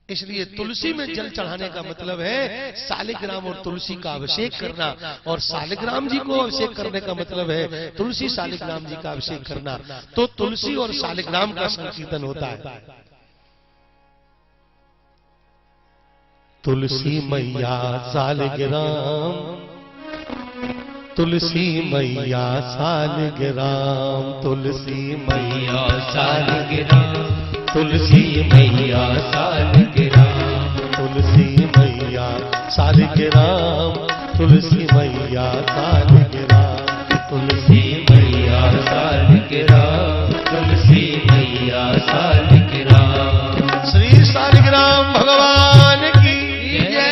इसलिए तुलसी में जल चढ़ाने का मतलब है शालिग्राम और तुलसी का अभिषेक करना, और शालिग्राम जी को अभिषेक करने का मतलब है तुलसी शालिग्राम जी का अभिषेक करना। तो तुलसी और शालिग्राम का संकीर्तन होता है। तुलसी मैया शालिग्राम, तुलसी मैया शालिग्राम, तुलसी मैया शालिग्राम, तुलसी मैया शालिग्राम, तुलसी मैया शालिग्राम, तुलसी मैया शालिग्राम, तुलसी मैया शालिग्राम, तुलसी मैया शालिग्राम। श्री शालिग्राम भगवान की जय।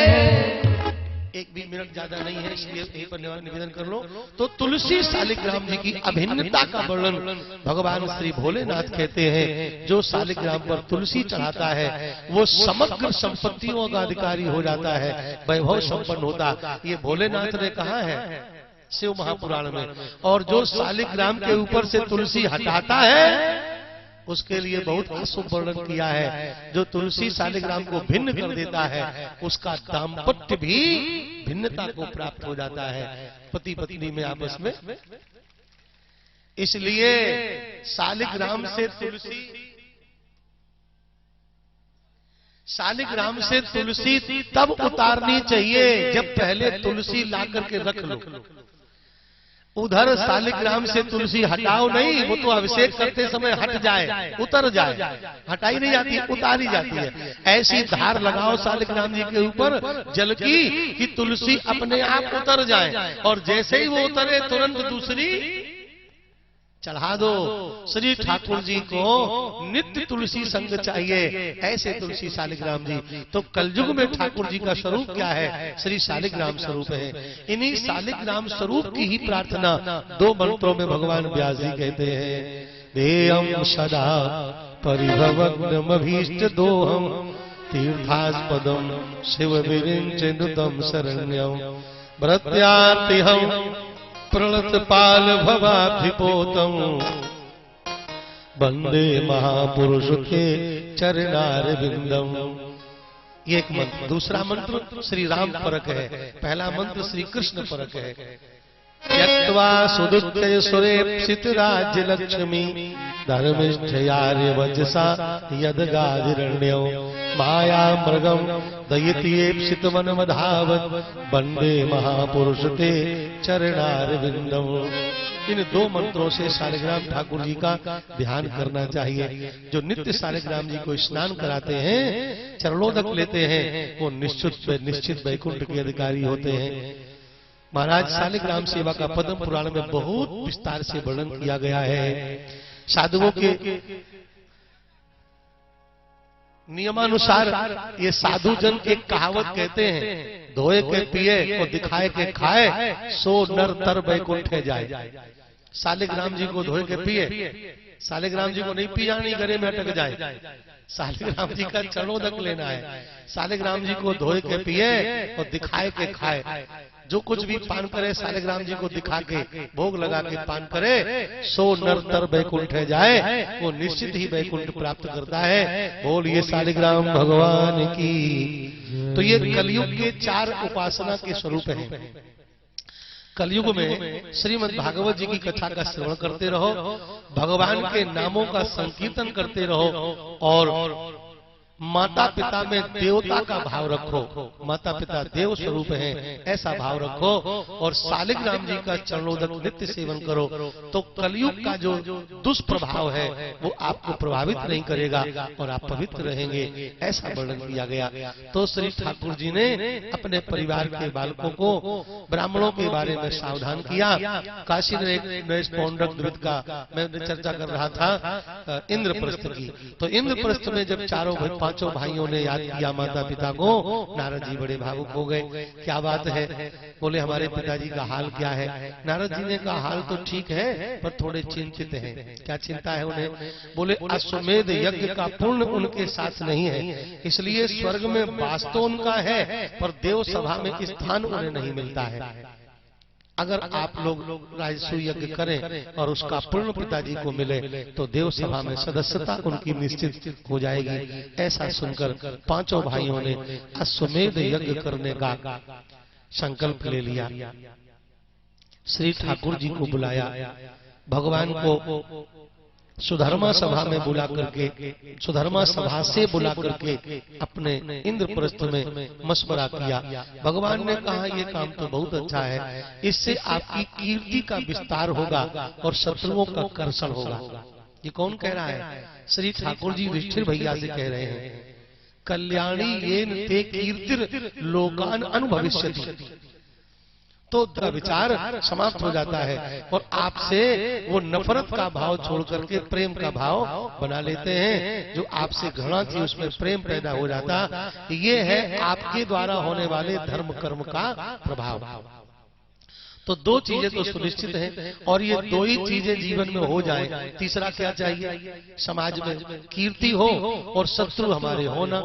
एक भी मिनट ज्यादा नहीं है, इसलिए यहीं पर निवेदन कर लो। तो तुलसी शालिग्राम जी की अभिन्नता का वर्णन भगवान श्री भोलेनाथ कहते हैं। जो शालिग्राम पर तुलसी चढ़ाता है वो समग्र संपत्तियों का अधिकारी हो जाता है, वैभव संपन्न होता। ये भोलेनाथ ने कहा है शिव महापुराण में। और जो शालिग्राम के ऊपर से तुलसी हटाता है उसके लिए बहुत अशुभ वर्णन किया है। जो तुलसी शालिग्राम को भिन्न कर देता है उसका दाम्पत्य भी भिन्नता को प्राप्त हो जाता है, पति पत्नी में आपस में। इसलिए शालिग्राम से तुलसी तब उतारनी चाहिए जब पहले तुलसी ला करके रख लो। उधर शालिग्राम से तुलसी हटाओ नहीं, वो तो अभिषेक करते समय हट जाए, उतर जाए, हटाई नहीं जाती, उतारी जाती है। ऐसी धार लगाओ शालिग्राम जी के ऊपर जल की कि तुलसी अपने आप उतर जाए, और जैसे ही वो उतरे तुरंत दूसरी चढ़ा दो। श्री ठाकुर जी को नित्य तुलसी संग चाहिए, ऐसे तुलसी शालिग्राम जी। तो कलयुग में ठाकुर जी का स्वरूप क्या है? श्री शालिग्राम स्वरूप है। इन्हीं शालिग्राम स्वरूप की ही प्रार्थना दो मंत्रों में भगवान व्यास जी कहते हैं। देयम सदा परिभवग्नमभीष्ट दोहम तीर्थास्पदम शिव विरिंचनुतम शरण्यम भृत्यातिहम प्रणत पाल भवाभिपोतम वंदे महापुरुष के चरणारविंदम। ये एक मंत्र। दूसरा मंत्र श्री राम परक है, पहला मंत्र श्री कृष्ण परक है। त्यक्त्वा सुदुक्तय सुरेप्सित राज्य लक्ष्मी धर्मिष्ठयार्य वजसा यदगाधिरण्यो माया मृगम दयित्येप्सित वनमधावत वंदे महापुरुष ते चरणारविंदम। इन दो मंत्रों से शालिग्राम ठाकुर जी का ध्यान करना चाहिए। जो नित्य शालिग्राम जी को स्नान कराते हैं, चरणोदक लेते हैं, वो निश्चित वैकुंठ के अधिकारी होते हैं। महाराज शालिग्राम सेवा का पद्म पुराण में बहुत विस्तार से वर्णन किया गया है। साधुओं के नियमानुसार ये साधु जन एक कहावत कहते हैं, धोए के पिए और दिखाए के खाए, सो नर तर वैकुंठे जाए। शालिग्राम जी को धोए के पिए, शालिग्राम जी को नहीं पी जानी, गले में अटक जाए। शालिग्राम जी का चरणोदक लेना है। शालिग्राम जी को धोए के पिए और दिखाए के खाए। जो कुछ भी पान करे शालिग्राम जी को दिखा के भोग लगा के पान करे, सो नर तर वैकुंठ जाए, वो निश्चित ही वैकुंठ प्राप्त करता है। बोलिए शालिग्राम भगवान की। तो ये कलयुग के 4 उपासना के स्वरूप हैं। कलयुग में श्रीमद् भागवत जी की कथा का श्रवण करते रहो, भगवान के नामों का संकीर्तन करते रहो, और माता पिता में देवता का भाव रखो। माता पिता देव स्वरूप हैं, ऐसा भाव रखो, और शालिग्राम जी का चरणोदक नित्य सेवन करो। तो कलयुग का जो दुष्प्रभाव है वो आपको प्रभावित नहीं करेगा और आप पवित्र रहेंगे, ऐसा वर्णन किया गया। तो श्री ठाकुर जी ने अपने परिवार के बालकों को ब्राह्मणों के बारे में सावधान किया। काशी नरेश पौंडक द्वित का मैं चर्चा कर रहा था इंद्रप्रस्थ की। तो इंद्रप्रस्थ में जब पांचों भाइयों ने याद किया माता पिता को, नारद जी बड़े भावुक हो गए। क्या बात है? बोले हमारे पिताजी का हाल क्या है? नारद जी ने कहा हाल तो ठीक है पर थोड़े चिंतित हैं। क्या चिंता है उन्हें? बोले अश्वमेध यज्ञ का पुण्य उनके साथ नहीं है, इसलिए स्वर्ग में वास तो उनका है पर देव सभा में स्थान उन्हें नहीं मिलता है। अगर आप लोग राजसू यज्ञ करें और उसका पूर्ण पिताजी को मिले तो देव सभा में सदस्यता उनकी निश्चित हो जाएगी। ऐसा सुनकर पांचों भाइयों ने अश्वमेध यज्ञ करने का संकल्प ले लिया। श्री ठाकुर जी को बुलाया, भगवान को सुधर्मा सभा में बुला करके, सुधर्मा सभा से बुला करके अपने इंद्रप्रस्थ में मशवरा किया। भगवान ने कहा ये काम तो बहुत अच्छा है, इससे आपकी कीर्ति का विस्तार होगा और शत्रुओं का कर्षण होगा। ये कौन कह रहा है? श्री ठाकुर जी युधिष्ठिर भैया से कह रहे हैं, कल्याणी येन ते कीर्तिर लोकान अनुभविष्यति। तो विचार समाप्त हो जाता है और आपसे वो नफरत का भाव छोड़ करके प्रेम का भाव बना लेते हैं। जो आपसे घृणा थी उसमें प्रेम पैदा हो जाता। ये है आपके द्वारा होने वाले धर्म कर्म का प्रभाव। तो दो चीजें तो सुनिश्चित हैं और ये दो ही चीजें जीवन में हो जाए। तीसरा क्या चाहिए? समाज में कीर्ति हो और शत्रु हमारे होना।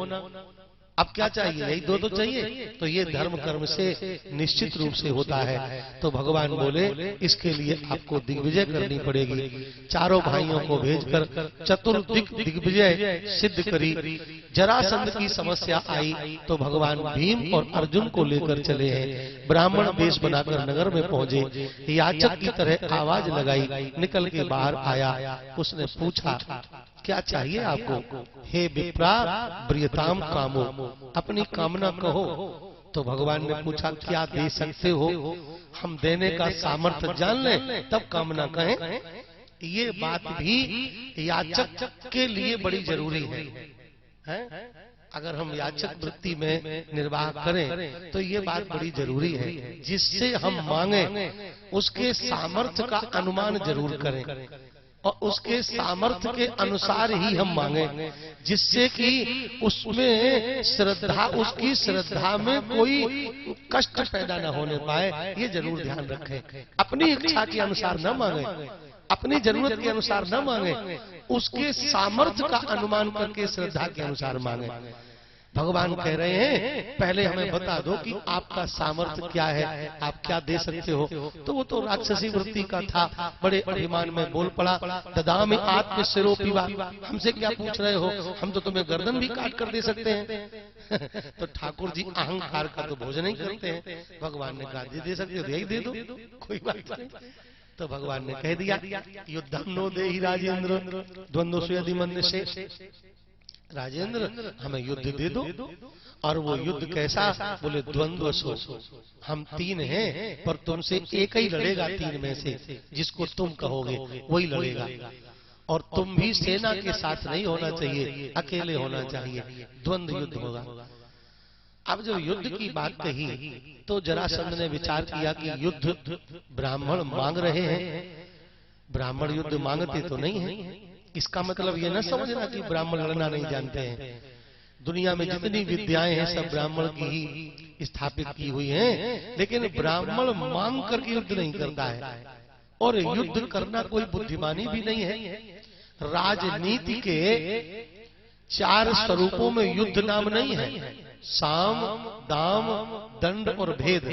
अब क्या चाहिए? यही दो तो चाहिए। तो ये धर्म कर्म से निश्चित रूप से होता है। तो भगवान बोले इसके लिए आपको दिग्विजय करनी पड़ेगी। चारों भाइयों को भेजकर चतुर्दिक दिग्विजय सिद्ध करी। जरासंध की समस्या आई तो भगवान भीम और अर्जुन को लेकर चले हैं। ब्राह्मण वेश बनाकर नगर में पहुंचे, याचक की तरह आवाज लगाई, निकल के बाहर आया। उसने पूछा क्या चाहिए आपको? हे विप्रा ब्रियताम कामो, अपनी कामना कहो। तो भगवान ने पूछा क्या दे सकते हो? हम देने का सामर्थ्य जान लें तब कामना कहें। ये बात भी याचक के लिए बड़ी जरूरी है? अगर हम याचक वृत्ति में निर्वाह करें तो ये बात बड़ी जरूरी है। जिससे हम मांगे उसके सामर्थ्य का अनुमान जरूर करें और उसके सामर्थ्य के अनुसार ही हम मांगे, जिससे कि उसमें श्रद्धा, उसकी श्रद्धा में कोई कष्ट पैदा न होने पाए। ये जरूर ध्यान रखें। अपनी इच्छा के अनुसार न मांगे, अपनी जरूरत के अनुसार न मांगे, उसके सामर्थ्य का अनुमान करके श्रद्धा के अनुसार मांगे। भगवान कह रहे हैं पहले हमें बता दो कि आपका सामर्थ्य क्या है, आप क्या दे सकते हो। तो वो तो राक्षसी वृत्ति का था, बड़े अभिमान में बोल पड़ा, ददामि आत्म सिरोपिवा, हमसे क्या पूछ रहे हो, हम तो तुम्हें गर्दन भी काट कर दे सकते हैं। तो ठाकुर जी अहंकार का तो भोजन नहीं करते हैं। भगवान ने कहा दे सकते हो, यही दे दो, कोई बात नहीं। तो भगवान ने कह दिया युद्धम नो देहि राजेंद्र द्वंद्व यदि मन से, राजेंद्र हमें युद्ध दे दो। और वो युद्ध कैसा? बोले द्वंद्व सो, हम तीन हैं पर तुमसे एक ही लड़ेगा तीन में से, जिसको तुम कहोगे वही लड़ेगा। और तुम भी सेना के साथ नहीं होना चाहिए, अकेले होना चाहिए, द्वंद्व युद्ध होगा। अब जब युद्ध की बात कही तो जरासंध ने विचार किया कि युद्ध ब्राह्मण मांग रहे हैं, ब्राह्मण युद्ध मांगते तो नहीं है। इसका मतलब ये न समझना कि ब्राह्मण लड़ना नहीं जानते हैं। दुनिया में जितनी विद्याएं हैं सब ब्राह्मण की ही स्थापित की हुई हैं, लेकिन ब्राह्मण मांग करके युद्ध नहीं करता है। और युद्ध करना कोई बुद्धिमानी भी नहीं है। राजनीति के 4 स्वरूपों में युद्ध नाम नहीं है, साम, दाम, दंड और भेद।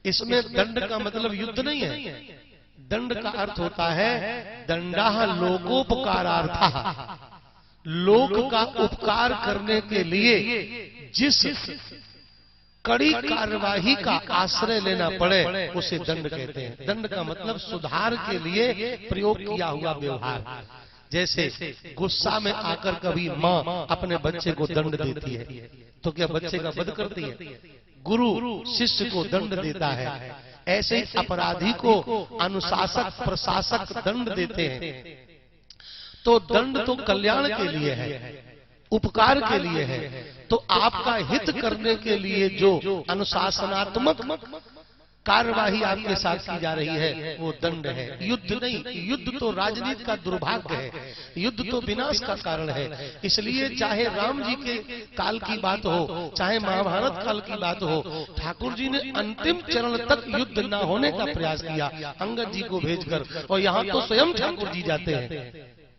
इसमें दंड का मतलब युद्ध नहीं है। दंड का अर्थ होता है दंडाह लोकोपकारार्थः, लोक का उपकार करने के लिए जिस कड़ी कार्यवाही का आश्रय लेना पड़े उसे दंड कहते हैं। दंड का मतलब सुधार के लिए प्रयोग किया हुआ व्यवहार। जैसे गुस्सा में आकर कभी माँ अपने बच्चे को दंड देती है तो क्या बच्चे का वध करती है? गुरु शिष्य को दंड देता है। ऐसे ही अपराधी को अनुशासक प्रशासक दंड देते हैं। तो दंड तो कल्याण के लिए है, उपकार के लिए है। तो आपका हित करने के लिए जो अनुशासनात्मक कार्यवाही आपके साथ की जा रही है वो दंड है, युद्ध नहीं। युद्ध तो राजनीति का दुर्भाग्य है, युद्ध तो विनाश का कारण है। इसलिए चाहे राम जी के काल की बात हो, चाहे महाभारत काल की बात हो, ठाकुर जी ने अंतिम चरण तक युद्ध न होने का प्रयास किया अंगद जी को भेजकर। और यहाँ तो स्वयं ठाकुर जी जाते हैं,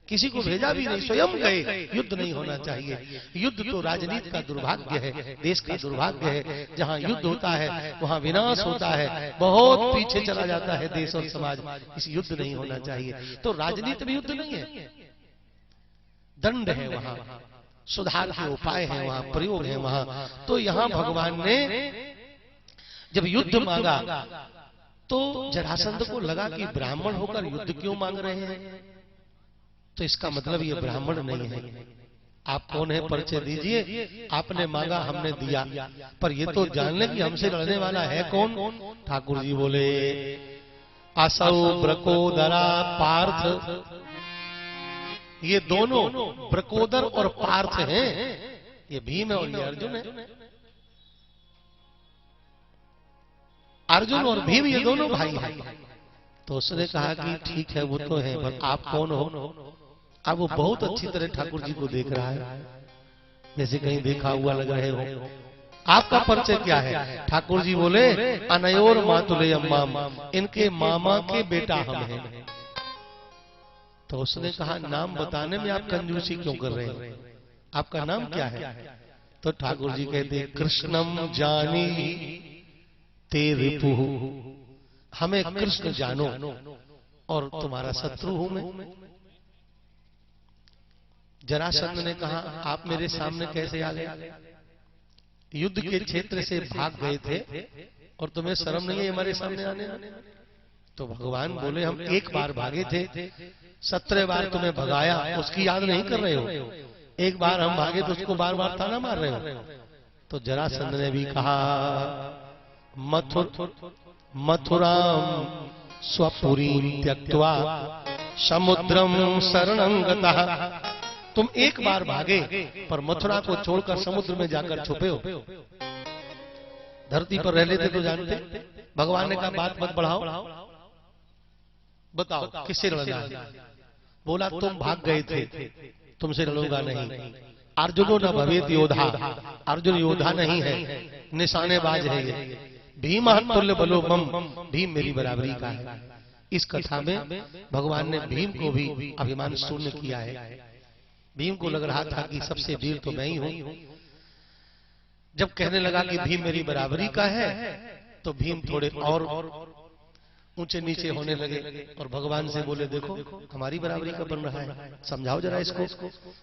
किसी को भेजा भी नहीं, स्वयं गए। युद्ध नहीं होना चाहिए। युद्ध तो राजनीति का दुर्भाग्य है, देश का दुर्भाग्य है। जहाँ युद्ध होता है वहाँ विनाश होता है, बहुत पीछे चला जाता है देश और समाज। इस युद्ध नहीं होना चाहिए। तो राजनीति में युद्ध नहीं है, दंड है वहाँ, सुधार के उपाय है वहाँ, प्रयोग है वहाँ। तो यहाँ भगवान ने जब युद्ध मांगा तो जरासंध को लगा कि ब्राह्मण होकर युद्ध क्यों मांग रहे हैं, तो इसका मतलब ये ब्राह्मण नहीं है। आप कौन है, परिचय दीजिए। आपने मांगा, हमने दिया, पर ये तो जान ले कि हमसे लड़ने वाला है कौन। ठाकुर जी बोले असौ ब्रकोदरा पार्थ, ये दोनों ब्रकोदर और पार्थ हैं। ये भीम है और ये अर्जुन है। अर्जुन और भीम ये दोनों भाई हैं। तो उसने कहा कि ठीक है वो तो है, पर आप कौन हो। अब वो बहुत अच्छी तरह ठाकुर जी को देख रहा है, जैसे कहीं देखा हुआ लग रहे हो। आपका परिचय क्या है। ठाकुर जी बोले अनयोर मातुले अम्माम, इनके मामा के बेटा हम हैं। तो उसने कहा नाम बताने में आप कंजूसी क्यों कर रहे हैं, आपका नाम क्या है। तो ठाकुर जी कहते कृष्णम जानी ते रिपुः, हमें कृष्ण जानो और तुम्हारा शत्रु हूं मैं। जरासंध ने कहा आप मेरे सामने कैसे आ गए, युद्ध के क्षेत्र से भाग गए थे और तुम्हें शर्म नहीं है हमारे सामने आने। तो भगवान बोले हम एक बार भागे थे, 17 बार तुम्हें भगाया, उसकी याद नहीं कर रहे हो। एक बार हम भागे तो उसको बार बार ताना मार रहे हो। तो जरासंध ने भी कहा मथुराम स्वपुरीं त्यक्त्वा समुद्रम शरणं गतः, तुम एक बार भागे पर मथुरा को छोड़कर समुद्र में जाकर छुपे हो। धरती पर रह लेते तो जानते। भगवान ने कहा बात मत बढ़ाओ, बताओ किससे लड़ना है। बोला तुम भाग गए थे, तुमसे लड़ूंगा नहीं। अर्जुनो न भवेत योधा, अर्जुन योद्धा नहीं है, निशानेबाज है ये। भीम तुल्य बलो मम, भीम मेरी बराबरी का है। इस कथा में भगवान ने भीम को भी अभिमान शून्य किया है। भीम को लग रहा था कि सबसे वीर तो मैं ही हूं। जब कहने लगा कि भीम मेरी बराबरी का है तो भीम थोड़े और ऊंचे नीचे होने लगे और भगवान से बोले देखो हमारी बराबरी का बन रहा है, समझाओ जरा इसको।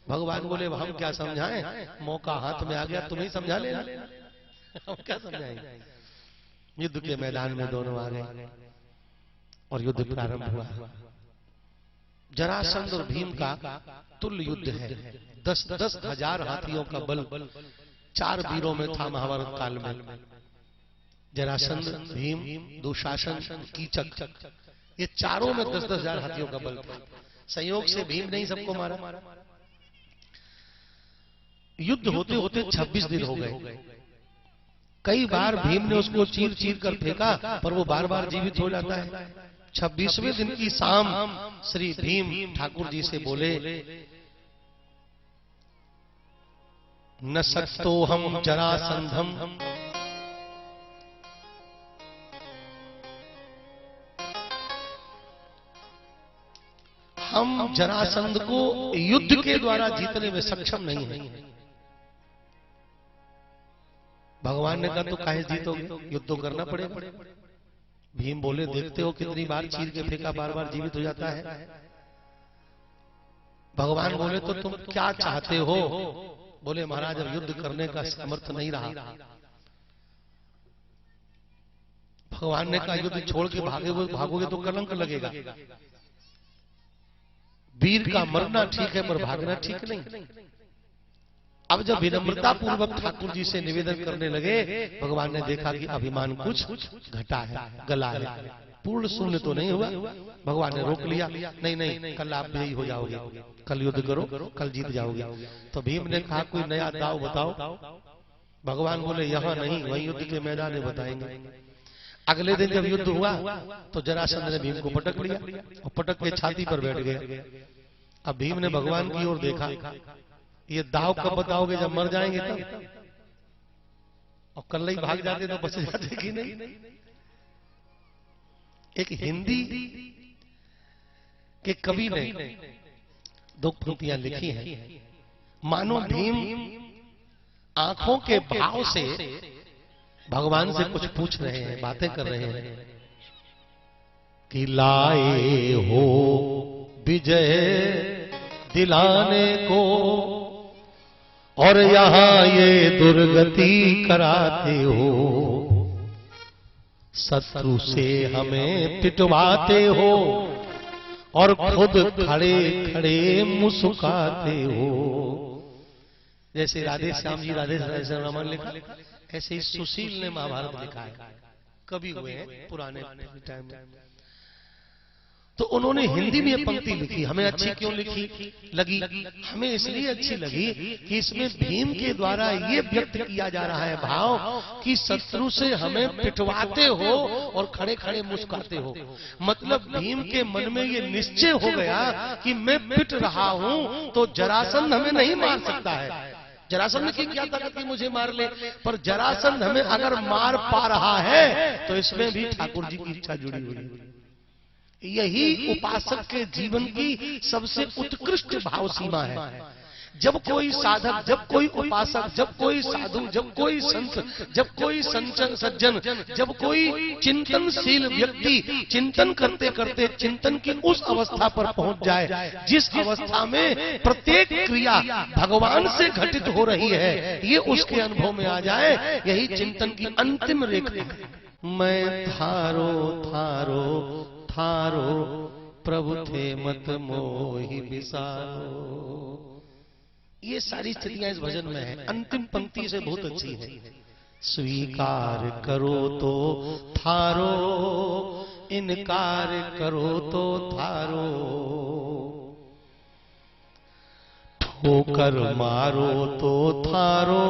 भगवान बोले हम क्या समझाएं, मौका हाथ में आ गया, तुम्हें समझा लेना, हम क्या समझाएंगे। युद्ध के मैदान में दोनों आ गए और युद्ध प्रारंभ हुआ। जरासंध और भीम का तुल्य युद्ध है। 10-10 हजार हाथियों का बल 4 वीरों में था महाभारत काल में। जरासंध, भीम, दुशासन, कीचक, ये चारों में 10-10 हजार हाथियों का बल था। संयोग से भीम ने ही सबको मारा। युद्ध होते होते 26 दिन हो गए। कई बार भीम ने उसको चीर चीर कर फेंका पर वो बार बार जीवित हो जाता है। 26वें दिन की शाम श्री भीम ठाकुर जी से बोले न सक्तो हम जरासंधम, हम जरासंध को युद्ध के द्वारा जीतने में सक्षम नहीं है। भगवान ने कहा तो काहे जीतोगे, युद्ध तो करना पड़ेगा। भीम बोले देखते हो कितनी बार चीर के फेंका, बार बार जीवित हो जाता है। भगवान बोले तो तुम क्या चाहते हो। बोले महाराज अब युद्ध करने का सामर्थ्य नहीं रहा। भगवान ने कहा युद्ध छोड़ के भागोगे तो कलंक लगेगा। वीर का मरना ठीक है पर भागना ठीक नहीं। अब जब विनम्रता पूर्वक ठाकुर जी से निवेदन करने लगे, भगवान ने देखा कि अभिमान कुछ घटा है, गला है, पूर्ण शून्य तो नहीं हुआ। भगवान ने रोक लिया, नहीं नहीं कल आप यही हो जाओगे, कल युद्ध करो, कल जीत जाओगे। तो भीम ने कहा कोई नया दाव बताओ। भगवान बोले यहाँ नहीं, वही युद्ध के मैदान में बताएंगे। अगले दिन जब युद्ध हुआ तो जरासंध ने भीम को पटक लिया और पटक के छाती पर बैठ गए। अब भीम ने भगवान की ओर देखा, ये दाव कब बताओगे, जब मर जाएंगे तब, और कल ही भाग जाते तो बच जाते कि नहीं। एक हिंदी के कवि ने दो पंक्तियां लिखी हैं। मानो भीम आंखों के भाव से भगवान से कुछ पूछ रहे हैं, बातें कर रहे हैं कि लाए हो विजय दिलाने को और यहां ये दुर्गति कराते हो, शत्रु से हमें पिटवाते हो और खुद खड़े खड़े मुस्कुराते हो। जैसे राधे श्याम जी राधे रामायण लिखा, ऐसे ही सुशील ने महाभारत लिखा है। कवि हुए हैं पुराने टाइम में। तो उन्होंने हिंदी में ये पंक्ति लिखी। हमें अच्छी क्यों लगी? हमें इसलिए अच्छी लगी कि इसमें भीम के द्वारा ये व्यक्त किया जा रहा है भाव कि शत्रु से हमें पिटवाते हो और खड़े खड़े मुस्कुराते हो। मतलब भीम के मन में ये निश्चय हो गया कि मैं पिट रहा हूं तो जरासंध हमें नहीं मार सकता है। जरासंध की क्या ताकत कि मुझे मार ले, पर जरासंध हमें अगर मार पा रहा है तो इसमें भी ठाकुर जी की इच्छा जुड़ी हुई है। यही उपासक के जीवन की सबसे उत्कृष्ट भाव सीमा है। जब कोई साधक, जब कोई उपासक, जब कोई साधु, जब कोई संत, जब कोई सज्जन, जब कोई चिंतनशील व्यक्ति चिंतन करते करते चिंतन की उस अवस्था पर पहुंच जाए जिस अवस्था में प्रत्येक क्रिया भगवान से घटित हो रही है, ये उसके अनुभव में आ जाए, यही चिंतन की अंतिम रेखा है। मैं थारो थारो थारो प्रभु थे मत मोहि बिसारो। ये सारी स्थितियां इस भजन में है। अंतिम पंक्ति से बहुत अच्छी है। स्वीकार करो तो थारो, इनकार करो तो थारो, ठोकर मारो तो थारो।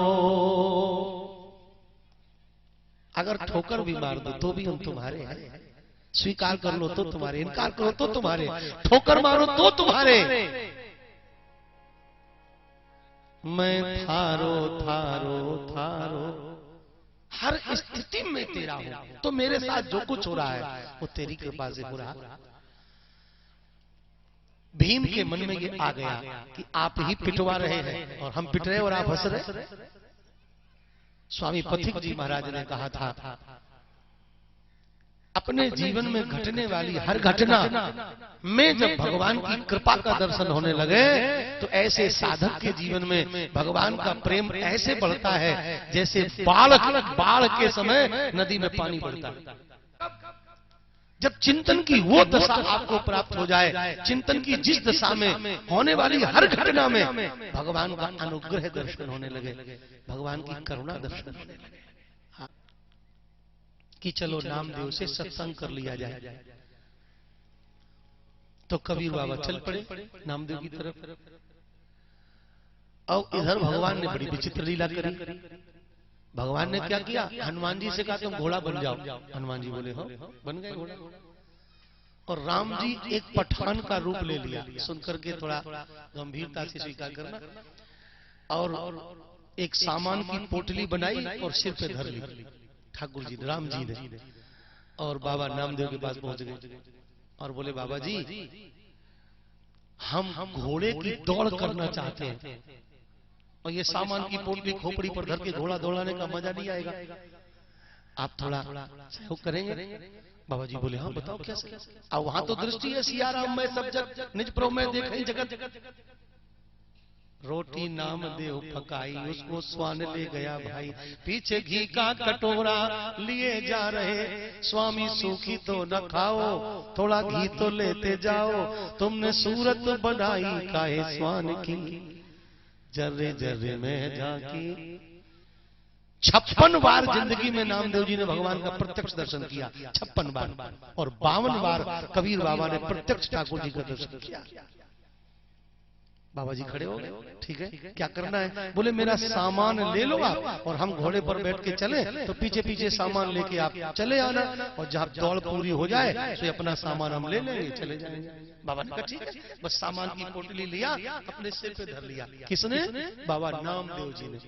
अगर ठोकर भी मार दो तो भी हम तुम्हारे हैं। स्वीकार कर लो तो तुम्हारे, इनकार करो तो तुम्हारे, ठोकर मारो तो तुम्हारे। मैं थारो थारो थारो, हर स्थिति में तेरा हूं। तो मेरे साथ जो कुछ हो रहा है वो तेरी कृपा से हो रहा है। भीम के मन में ये आ गया कि आप ही पिटवा रहे हैं और हम पिट रहे और आप हंस रहे। स्वामी पथिक जी महाराज ने कहा था, अपने जीवन में घटने वाली हर घटना में जब भगवान की कृपा का दर्शन होने लगे तो ऐसे साधक के जीवन में भगवान का प्रेम ऐसे बढ़ता है जैसे बाढ़ के समय नदी में पानी बढ़ता है। जब चिंतन की वो दशा आपको प्राप्त हो जाए, चिंतन की जिस दशा में होने वाली हर घटना में भगवान का अनुग्रह दर्शन होने लगे, भगवान की करुणा दर्शन होने लगे कि चलो नामदेव से सत्संग कर लिया जाए। तो कबीर बाबा चल पड़े नामदेव की तरफ। और इधर भगवान ने बड़ी विचित्र लीला करी। भगवान ने क्या किया? हनुमान जी से कहा तुम घोड़ा बन जाओ। हनुमान जी बोले हो, बन गए घोड़ा। और राम जी एक पठान का रूप ले लिया। सुनकर के थोड़ा गंभीरता से स्वीकार करना। और एक सामान की पोटली बनाई और सिर पे धर ली ठाकुर जी, राम जी ने। और बाबा नामदेव के पास पहुंच गए और बोले, बाबा जी हम घोड़े की दौड़ करना चाहते हैं और ये सामान की पोटली खोपड़ी पर धर के घोड़ा दौड़ाने का मजा नहीं आएगा, आप थोड़ा सहयोग करेंगे? बाबा जी बोले, हाँ बताओ कैसे। और वहां तो दृष्टि है सियाराम में सब जग निज प्रभु में देखें जगत। रोटी नामदेव पकाई, उसको स्वान ले गया भाई। पीछे घी का कटोरा लिए जा रहे, स्वामी सूखी तो न खाओ, थोड़ा घी तो लेते जाओ। तुमने सूरत बनाई काहे स्वान की, जर्रे जर्रे में झांकी। 56 बार जिंदगी में नामदेव जी ने भगवान का प्रत्यक्ष दर्शन किया, 56 बार। और 52 बार कबीर बाबा ने प्रत्यक्ष ठाकुर जी का दर्शन किया। बाबा जी खड़े हो गए, ठीक है क्या करना है? बोले मेरा सामान ले लो आप और हम घोड़े पर बैठ के चले, तो पीछे पीछे सामान लेके आप चले आना और जब दौड़ पूरी हो जाए तो अपना सामान हम ले लेंगे, चले जाएंगे। बाबा ने कहा ठीक है। बस सामान की पोटली लिया, अपने सिर पे धर लिया। किसने? बाबा नामदेव जी ने।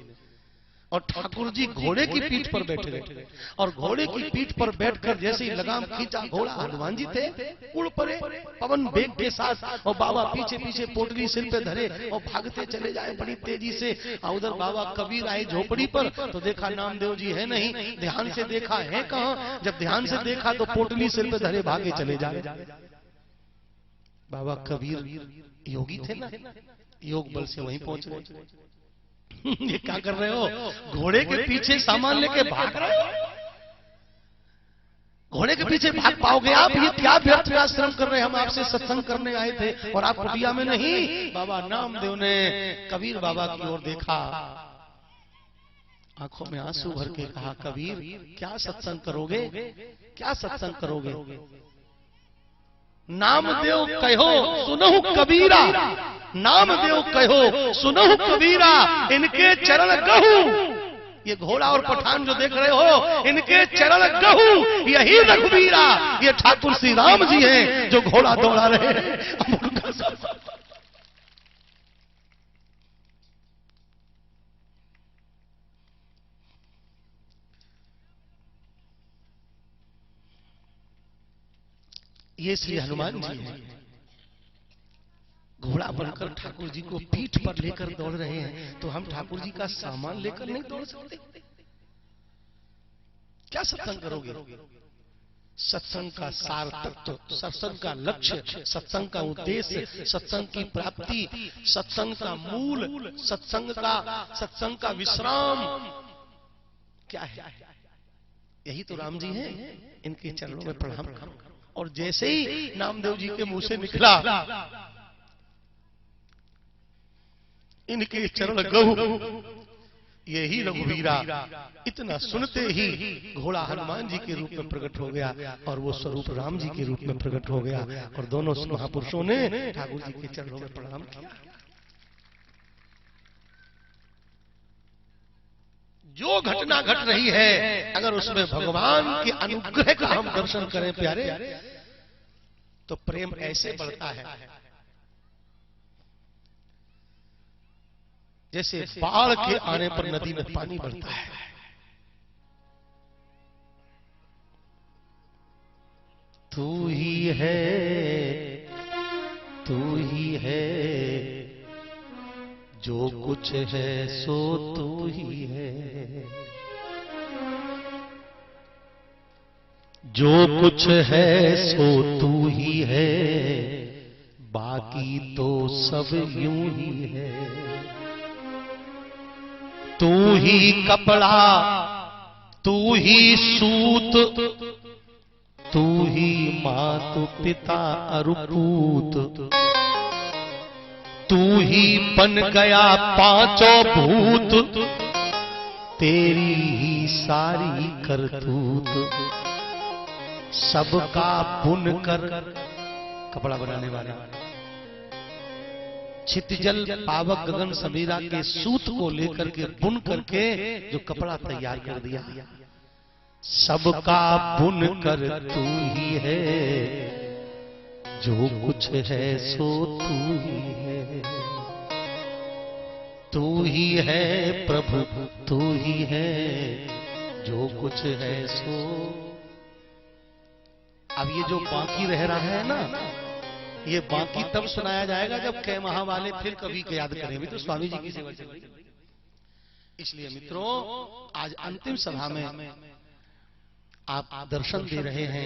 और ठाकुर जी घोड़े की पीठ पर बैठे गए और घोड़े की पीठ पर बैठकर जैसे ही लगाम खींचा, घोड़ा हनुमान जी थे उड़ पड़े पवन वेग के साथ, और बाबा पीछे पीछे पोटली सिर पे धरे और भागते चले जाए बड़ी तेजी से। उधर बाबा कबीर आए झोपड़ी पर, तो देखा नामदेव जी है नहीं, ध्यान से देखा है कहां, जब ध्यान से देखा तो पोटली सिर पे धरे भागे चले जा रहे। बाबा कबीर योगी थे ना, योग बल से वहीं पहुंच गए। ये क्या कर रहे हो, घोड़े के पीछे सामान लेके भाग रहे हो, घोड़े के पीछे भाग पाओगे आप? ये क्या व्यर्थ आश्रम कर रहे हैं, हम आपसे सत्संग करने आए थे और आप कुटिया में नहीं। बाबा नामदेव ने कबीर बाबा की ओर देखा, आंखों में आंसू भर के कहा, कबीर क्या सत्संग करोगे, क्या सत्संग करोगे? नामदेव कहो सुनहु कबीरा, नामदेव कहो सुनहु कबीरा, इनके चरण गहू। ये घोड़ा और पठान जो देख रहे हो, इनके चरण गहू, यही रघुवीरा। ये ठाकुर श्री राम जी हैं जो घोड़ा दौड़ा रहे हैं। ये श्री हनुमान जी हैं, घोड़ा बनकर ठाकुर जी को पीठ पर लेकर दौड़ रहे हैं। तो हम ठाकुर जी का सामान लेकर नहीं दौड़ सकते? क्या सत्संग करोगे? सत्संग का सार तत्व, सत्संग का लक्ष्य, सत्संग का उद्देश्य, सत्संग की प्राप्ति, सत्संग का मूल, सत्संग का विश्राम क्या है? यही तो राम जी हैं। इनके चरणों में प्रणाम करो। और जैसे ही नामदेव जी के मुंह से निकला, इनके चरण गहू, यही रघुवीरा, इतना सुनते ही घोड़ा हनुमान जी के रूप में प्रकट हो गया और वो स्वरूप राम जी के रूप में प्रकट हो गया। और दोनों महापुरुषों ने ठाकुर जी के चरणों में प्रणाम किया। जो घटना घट रही है, अगर उसमें भगवान के अनुग्रह का हम दर्शन करें प्यारे, तो प्रेम ऐसे बढ़ता है जैसे बाढ़ के आने पर नदी में पानी बढ़ता है। तू ही है, तू ही है, जो कुछ है सो तू ही है, जो कुछ है सो तू ही है, बाकी तो सब यूं ही है। तू ही कपड़ा, तू ही सूत, तू ही मातु पिता अरुपूत, तू ही बन गया पांचों भूत, तेरी ही सारी करतूत, सबका बुन कर, कपड़ा बनाने वाला, छितजल पावक गगन समीरा के सूत को लेकर के बुन करके जो कपड़ा तैयार कर दिया, सबका बुन कर तू ही है, जो कुछ है सो तू ही है। तू ही है प्रभु, तू ही है, जो कुछ है सो। अब ये जो बाकी रह रहा है ना, ये बाकी तब सुनाया जाएगा जब कै महा वाले फिर कभी के याद करें। भी तो स्वामी जी की सेवा चल रही। इसलिए मित्रों, आज अंतिम सभा में आप दर्शन दे रहे हैं।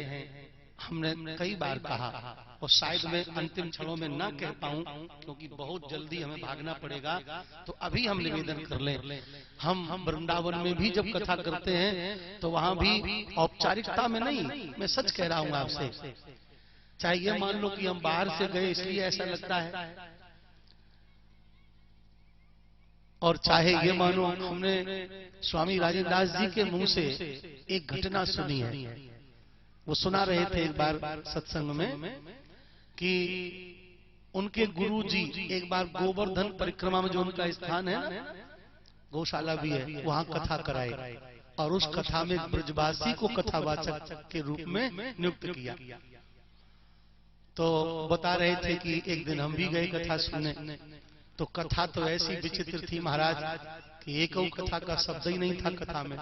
हमने कई बार कहा और शायद मैं अंतिम क्षणों में ना कह पाऊं, क्योंकि बहुत जल्दी हमें भागना पड़ेगा। तो अभी हम निवेदन कर लें, हम वृंदावन में भी जब कथा करते हैं तो वहां भी औपचारिकता में नहीं, मैं सच कह रहा हूं आपसे, चाहे ये मान लो कि हम बाहर से गए इसलिए ऐसा लगता है, और चाहे ये मानो हमने स्वामी राजेंद्र दास जी के मुंह से एक घटना सुनी है। वो सुना रहे थे एक बार सत्संग में कि उनके गुरु जी एक बार गोवर्धन परिक्रमा में, जो उनका स्थान है, गौशाला भी है, वहां कथा कराए और उस कथा में ब्रजवासी को कथावाचक के रूप में नियुक्त किया। तो बता रहे थे कि एक दिन हम भी गए कथा सुनने। तो कथा तो ऐसी विचित्र थी महाराज कि एक कथा का शब्द ही नहीं था कथा में,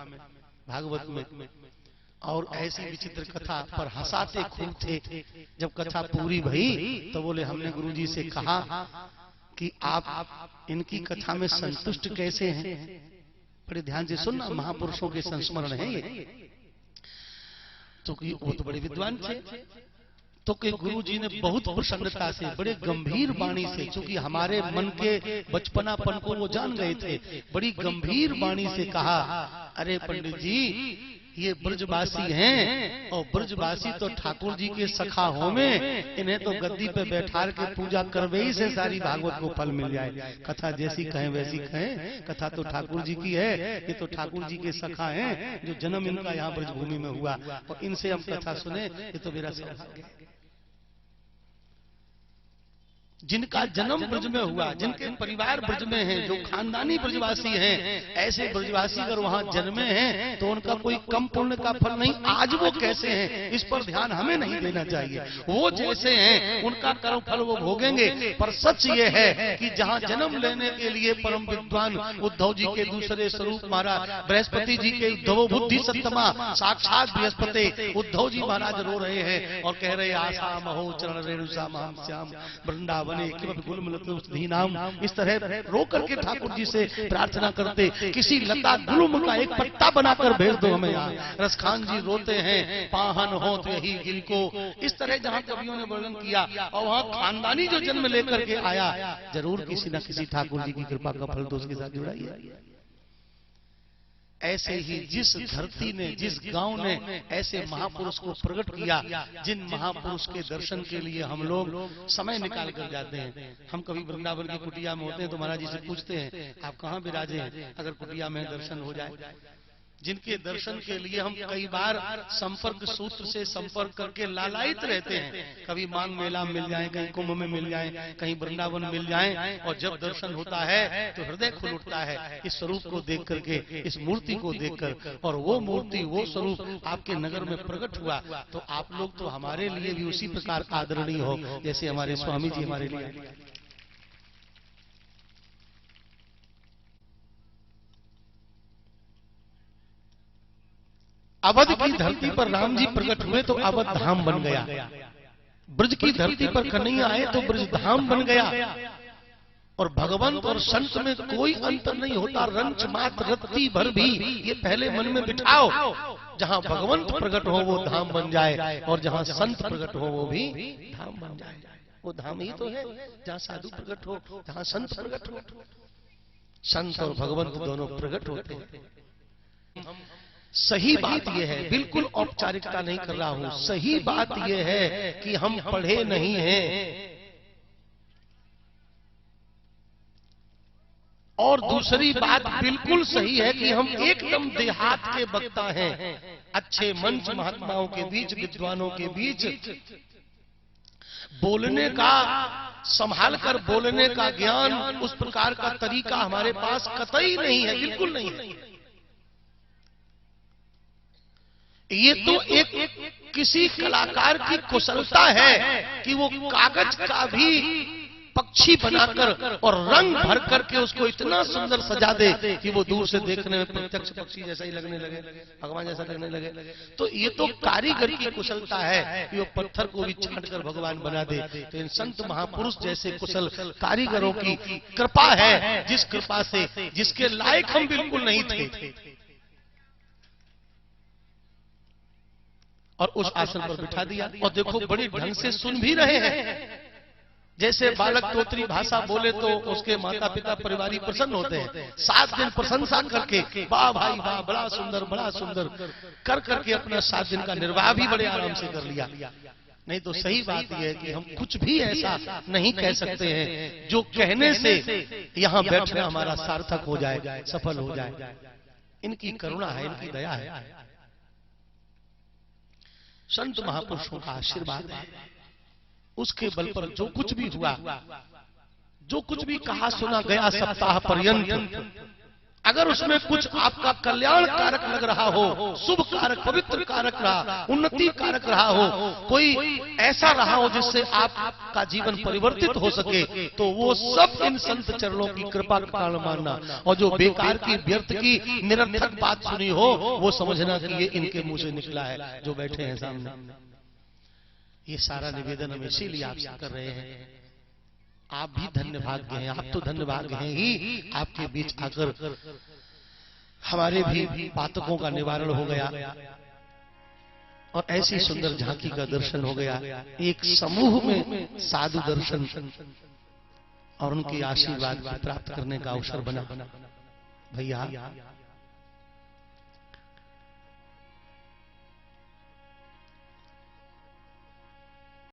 भागवत में। और ऐसी विचित्र कथा पर हंसाते खूब थे। जब कथा पूरी भई तो बोले हमने गुरुजी से कहा कि आप इनकी कथा में संतुष्ट कैसे हैं? बड़े ध्यान से सुनना, महापुरुषों के संस्मरण है ये। तो वो तो बड़े विद्वान थे, तो कि गुरुजी ने बहुत प्रसन्नता से, बड़े गंभीर वाणी से, क्योंकि हमारे मन के बचपनापन को वो जान गए थे, बड़ी गंभीर वाणी से कहा, अरे पंडित जी ये ब्रजवासी हैं और ब्रजवासी तो ठाकुर जी के सखा हो में, इन्हें तो गद्दी पे बैठार के पूजा करवे ही से सारी भागवत को फल मिल जाए। कथा जैसी कहें वैसी कहें, कथा तो ठाकुर जी की है, ये तो ठाकुर जी के सखा हैं जो जन्म इनका यहाँ ब्रजभूमि में हुआ, और इनसे हम कथा सुने, ये तो मेरा सौभाग्य है। जिनका जन्म ब्रज में हुआ, जिनके परिवार ब्रज में हैं, जो खानदानी ब्रजवासी हैं, ऐसे ब्रजवासी अगर वहां जन्मे हैं तो उनका कोई कम पुण्य का फल नहीं। आज वो कैसे हैं इस पर ध्यान हमें नहीं देना चाहिए, वो जैसे हैं उनका कर्म फल वो भोगेंगे। पर सच ये है कि जहां जन्म लेने के लिए परम विद्वान उद्धव जी के दूसरे स्वरूप महाराज बृहस्पति जी के उद्धव बुद्धि सत्तमा साक्षात बृहस्पति उद्धव जी महाराज रो रहे हैं और कह रहे आशा महो चरण रेणुसा महाम श्याम वृंदावन नाम, इस तरह रो करके ठाकुर जी से प्रार्थना करते, किसी लता गुलम का एक पत्ता बनाकर भेज दो हमें यहाँ। रसखान जी रोते हैं पाहन हो तो यही गिल को, इस तरह जहाँ कवियों ने वर्णन किया। और वहाँ खानदानी जो जन्म लेकर के आया, जरूर किसी न किसी ठाकुर जी की कृपा का फल तो उसके साथ जुड़ा ही है। ऐसे ही जिस धरती ने, जिस गांव ने ऐसे महापुरुष को प्रकट किया, जिन महापुरुष के दर्शन के लिए हम लोग समय निकाल कर जाते हैं। हम कभी वृंदावन की कुटिया में होते हैं तो महाराज जी से पूछते हैं आप कहाँ विराजे हैं, अगर कुटिया में दर्शन हो जाए। जिनके दर्शन के लिए हम कई बार संपर्क सूत्र से संपर्क करके लालायित रहते हैं, कभी मांग मेला मिल जाए, कहीं कुंभ में मिल जाए, कहीं वृंदावन मिल जाए, और जब दर्शन होता है तो हृदय खुल उठता है इस स्वरूप को देख करके, इस मूर्ति को देखकर। और वो मूर्ति, वो स्वरूप आपके नगर में प्रकट हुआ तो आप लोग तो हमारे लिए भी उसी प्रकार आदरणीय हो जैसे हमारे स्वामी जी हमारे लिए। अवध की धरती पर राम जी प्रकट हुए तो अवध धाम बन गया, ब्रज की धरती पर कन्हैया आए तो ब्रज धाम बन गया। और भगवंत और संत में कोई अंतर नहीं होता, रंच मात्र रत्ती भर भी, ये पहले मन में बिठाओ। जहां भगवंत प्रकट हो वो धाम बन जाए, और जहां संत प्रकट हो वो भी धाम बन जाए। वो धाम ही तो है जहां साधु प्रकट हो, जहां संत प्रकट हो। संत और भगवंत दोनों प्रकट होते हैं। सही बात यह है, बिल्कुल औपचारिकता नहीं कर रहा हूं, सही बात यह है कि हम पढ़े नहीं हैं। और दूसरी बात बिल्कुल सही है कि हम एकदम देहात के वक्ता हैं। अच्छे मंच महात्माओं के बीच, विद्वानों के बीच बोलने का, संभाल कर बोलने का ज्ञान, उस प्रकार का तरीका हमारे पास कतई नहीं है, बिल्कुल नहीं है। ये तो एक किसी कलाकार की कुशलता है कि वो कागज का भी पक्षी बनाकर और रंग भर करके उसको इतना सुंदर सजा दे कि वो दूर से देखने में प्रत्यक्ष पक्षी जैसा ही लगने लगे, भगवान जैसा लगने लगे। तो ये तो कारीगर की कुशलता है कि वो पत्थर को भी छांट कर भगवान बना दे। तो इन संत महापुरुष जैसे कुशल कारीगरों की कृपा है, जिस कृपा से, जिसके लायक हम बिल्कुल नहीं थे, और उस आसन पर बिठा दिया। और देखो बड़े ढंग से सुन भी रहे हैं। जैसे बालक तोतरी भाषा बोले तो उसके माता पिता परिवारी प्रसन्न होते हैं, 7 दिन प्रशंसा करके वाह भाई वाह, बड़ा सुंदर बड़ा सुंदर कर करके अपना 7 दिन का निर्वाह भी बड़े आराम से कर लिया। नहीं तो सही बात यह है कि हम कुछ भी ऐसा नहीं कह सकते हैं जो कहने से यहाँ बैठना हमारा सार्थक हो जाए, सफल हो जाए। इनकी करुणा है, इनकी दया है, संत महापुरुषों का आशीर्वाद है। उसके बल पर जो कुछ भी हुआ, जो कुछ भी कहा सुना गया सप्ताह पर्यंत, अगर उसमें कुछ आपका कल्याण कारक लग रहा हो, शुभ कारक, पवित्र कारक रहा, उन्नति कारक रहा हो, कोई ऐसा रहा हो जिससे आपका जीवन परिवर्तित हो सके, तो वो सब इन संत चरणों की कृपा का कारण मानना। और जो बेकार की, व्यर्थ की, निरर्थक बात सुनी हो, वो समझना कि ये इनके मुंह से निकला है जो बैठे हैं सामने। ये सारा निवेदन हम इसीलिए आपसे कर रहे हैं। आप भी धन्य भाग्य हैं, आप तो धन्य भाग्य हैं ही, आपके बीच आकर हमारे भी पातकों का निवारण हो गया और ऐसी सुंदर झांकी का दर्शन हो गया। एक समूह में साधु दर्शन और उनके आशीर्वाद प्राप्त करने का अवसर बना। भैया